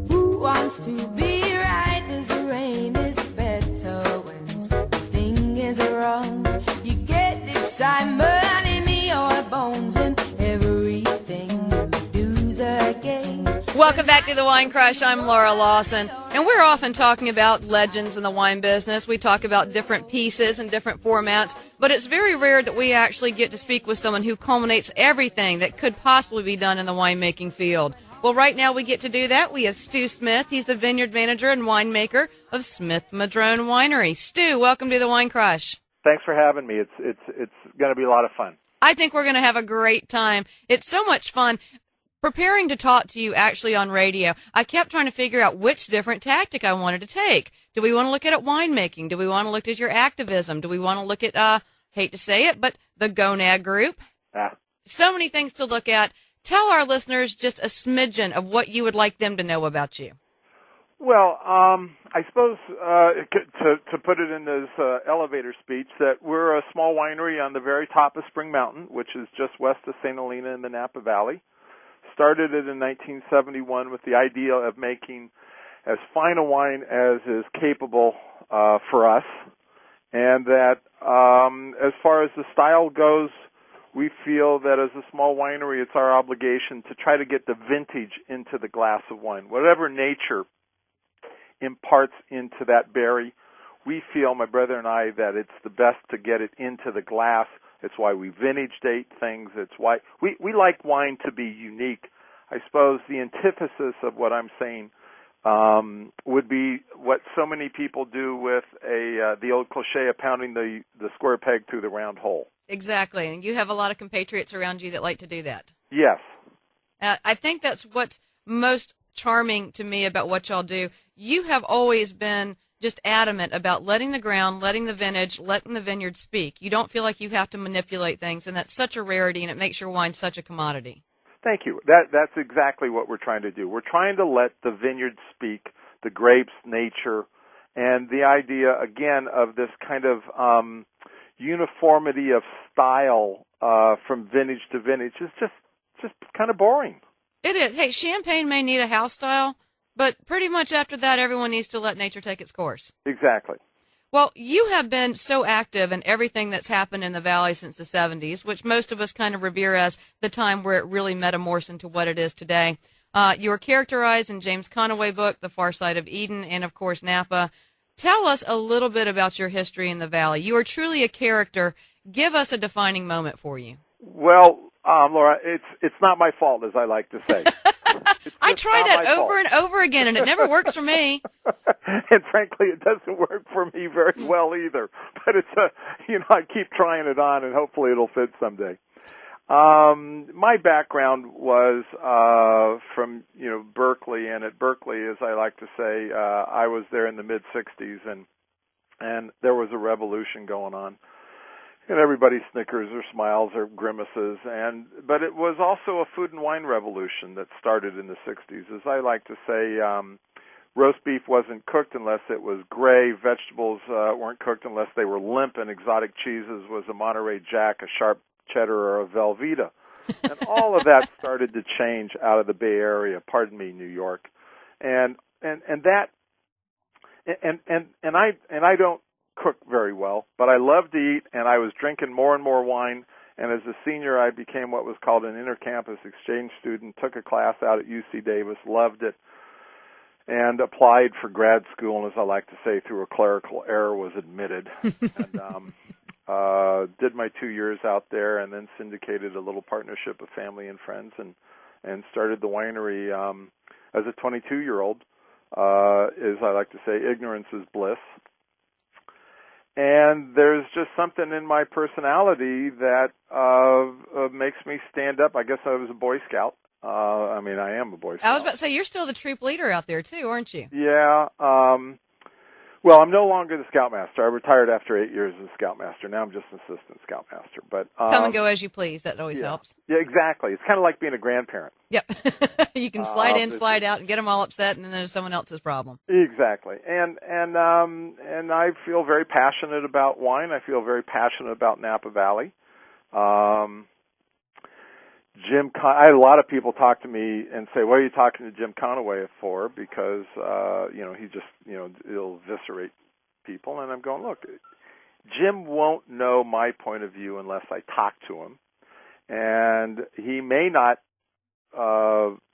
Who wants to be right as the rain is better when something is wrong? You get excitement in your bones and everything you do's a game. Welcome back to the Wine Crush. I'm Laura Lawson, and we're often talking about legends in the wine business. We talk about different pieces and different formats, but it's very rare that we actually get to speak with someone who culminates everything that could possibly be done in the winemaking field. Well, right now we get to do that. We have Stu Smith. He's the vineyard manager and winemaker of Smith-Madrone Winery. Stu, welcome to the Wine Crush. Thanks for having me. It's going to be a lot of fun. I think we're going to have a great time. It's so much fun. Preparing to talk to you actually on radio, I kept trying to figure out which different tactic I wanted to take. Do we want to look at winemaking? Do we want to look at your activism? Do we want to look at, hate to say it, but the Gonad Group? So many things to look at. Tell our listeners just a smidgen of what you would like them to know about you. Well, I suppose to put it in this elevator speech, that we're a small winery on the very top of Spring Mountain, which is just west of St. Helena in the Napa Valley. Started it in 1971 with the idea of making as fine a wine as is capable for us, and that as far as the style goes, we feel that as a small winery, it's our obligation to try to get the vintage into the glass of wine. Whatever nature imparts into that berry, we feel, my brother and I, that it's the best to get it into the glass. It's why we vintage date things. It's why we like wine to be unique. I suppose the antithesis of what I'm saying would be what so many people do with the old cliche of pounding the square peg through the round hole. Exactly, and you have a lot of compatriots around you that like to do that. Yes. I think that's what's most charming to me about what y'all do. You have always been just adamant about letting the ground, letting the vintage, letting the vineyard speak. You don't feel like you have to manipulate things, and that's such a rarity, and it makes your wine such a commodity. Thank you. That's exactly what we're trying to do. We're trying to let the vineyard speak, the grapes, nature, and the idea, again, of this kind of uniformity of style from vintage to vintage is just kind of boring. It is. Hey, Champagne may need a house style, but pretty much after that, everyone needs to let nature take its course. Exactly. Well, you have been so active in everything that's happened in the Valley since the 70s, which most of us kind of revere as the time where it really metamorphosed into what it is today. You were characterized in James Conaway's book, The Far Side of Eden, and, of course, Napa. Tell us a little bit about your history in the Valley. You are truly a character. Give us a defining moment for you. Well, Laura, it's not my fault, as I like to say. I try that over and over again, and it never works for me. And frankly, it doesn't work for me very well either. But it's I keep trying it on, and hopefully it'll fit someday. My background was from Berkeley, and at Berkeley, as I like to say, I was there in the mid '60s, and there was a revolution going on. And everybody snickers or smiles or grimaces, but it was also a food and wine revolution that started in the 60s. As I like to say, roast beef wasn't cooked unless it was gray, vegetables weren't cooked unless they were limp, and exotic cheeses was a Monterey Jack, a sharp cheddar, or a Velveeta. And all of that started to change out of the Bay Area, pardon me, New York. And I don't cook very well, but I love to eat, and I was drinking more and more wine, and as a senior I became what was called an intercampus exchange student, took a class out at UC Davis, loved it, and applied for grad school, and as I like to say, through a clerical error was admitted. And did my 2 years out there, and then syndicated a little partnership of family and friends, and started the winery as a 22-year-old. As I like to say, ignorance is bliss. And there's just something in my personality that makes me stand up. I guess I was a Boy Scout. I am a Boy Scout. I was about to say, you're still the troop leader out there, too, aren't you? Yeah. Well, I'm no longer the Scoutmaster. I retired after 8 years as Scoutmaster. Now I'm just an assistant Scoutmaster. But come and go as you please. That always helps. Yeah, exactly. It's kind of like being a grandparent. Yep. You can slide in, slide out, and get them all upset, and then there's someone else's problem. Exactly. And I feel very passionate about wine. I feel very passionate about Napa Valley. I had a lot of people talk to me and say, "What are you talking to Jim Conaway for?" Because he just he'll eviscerate people, and I'm going, "Look, Jim won't know my point of view unless I talk to him, and he may not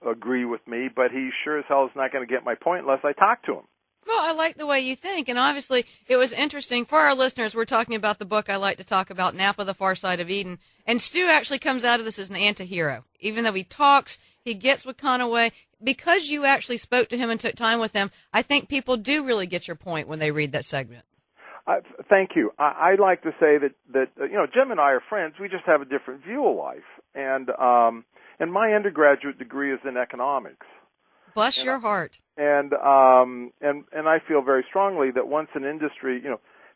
agree with me, but he sure as hell is not going to get my point unless I talk to him." Well, I like the way you think, and obviously it was interesting. For our listeners, we're talking about the book I like to talk about, Napa, The Far Side of Eden, and Stu actually comes out of this as an anti-hero. Even though he talks, he gets with Conaway. Because you actually spoke to him and took time with him, I think people do really get your point when they read that segment. Thank you. I like to say that Jim and I are friends. We just have a different view of life, and my undergraduate degree is in economics. Bless your heart. And I feel very strongly that once an industry,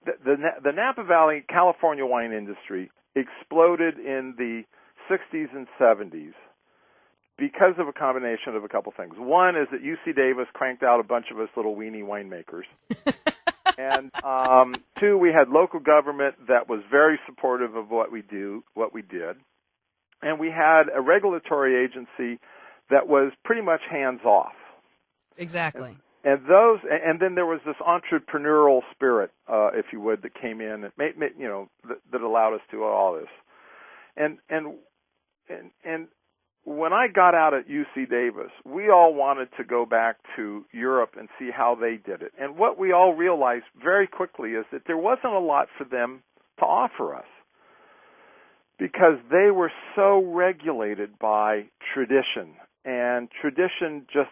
the Napa Valley California wine industry exploded in the 60s and 70s because of a combination of a couple things. One is that UC Davis cranked out a bunch of us little weenie winemakers. And two, we had local government that was very supportive of what we did. And we had a regulatory agency that was pretty much hands off. Exactly. And then there was this entrepreneurial spirit, if you would, that came in that allowed us to do all this. And when I got out at UC Davis, we all wanted to go back to Europe and see how they did it. And what we all realized very quickly is that there wasn't a lot for them to offer us, because they were so regulated by tradition, and tradition just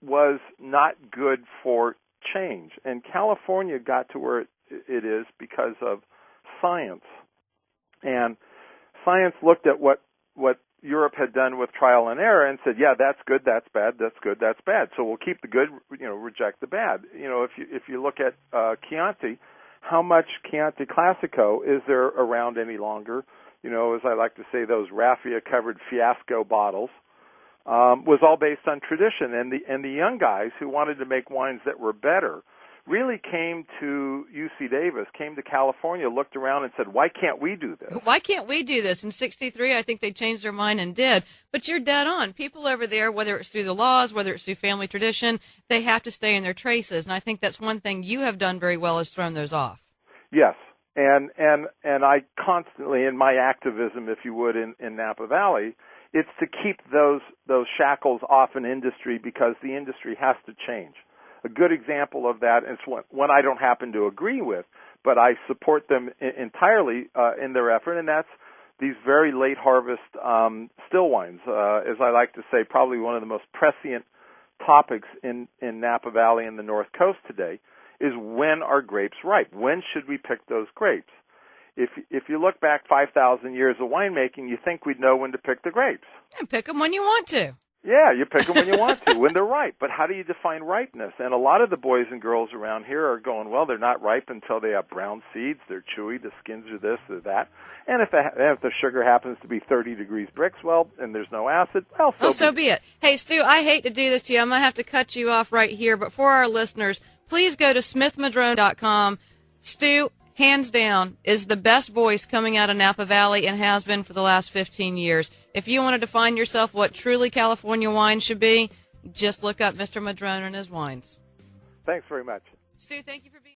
was not good for change. And California got to where it is because of science. And science looked at what Europe had done with trial and error and said, yeah, that's good, that's bad, that's good, that's bad. So we'll keep the good, reject the bad. If you look at Chianti, how much Chianti Classico is there around any longer? As I like to say, those raffia-covered fiasco bottles was all based on tradition. And the young guys who wanted to make wines that were better really came to UC Davis, came to California, looked around and said, why can't we do this? Why can't we do this? In 63, I think they changed their mind and did. But you're dead on. People over there, whether it's through the laws, whether it's through family tradition, they have to stay in their traces. And I think that's one thing you have done very well, is thrown those off. Yes. And I constantly, in my activism, if you would, in Napa Valley, it's to keep those shackles off an industry, because the industry has to change. A good example of that is one I don't happen to agree with, but I support them entirely in their effort, and that's these very late harvest still wines. As I like to say, probably one of the most prescient topics in Napa Valley and the North Coast today is, when are grapes ripe? When should we pick those grapes? If you look back 5,000 years of winemaking, you think we'd know when to pick the grapes. And pick them when you want to. Yeah, you pick them when you want to, when they're ripe. But how do you define ripeness? And a lot of the boys and girls around here are going, well, they're not ripe until they have brown seeds, they're chewy, the skins are this or that. And if the sugar happens to be 30 degrees Brix, well, and there's no acid, well, so be it. Hey, Stu, I hate to do this to you. I'm going to have to cut you off right here. But for our listeners, please go to Smith-Madrone.com. Stu, hands down, is the best voice coming out of Napa Valley and has been for the last 15 years. If you want to define yourself what truly California wine should be, just look up Mr. Madrone and his wines. Thanks very much. Stu, thank you for being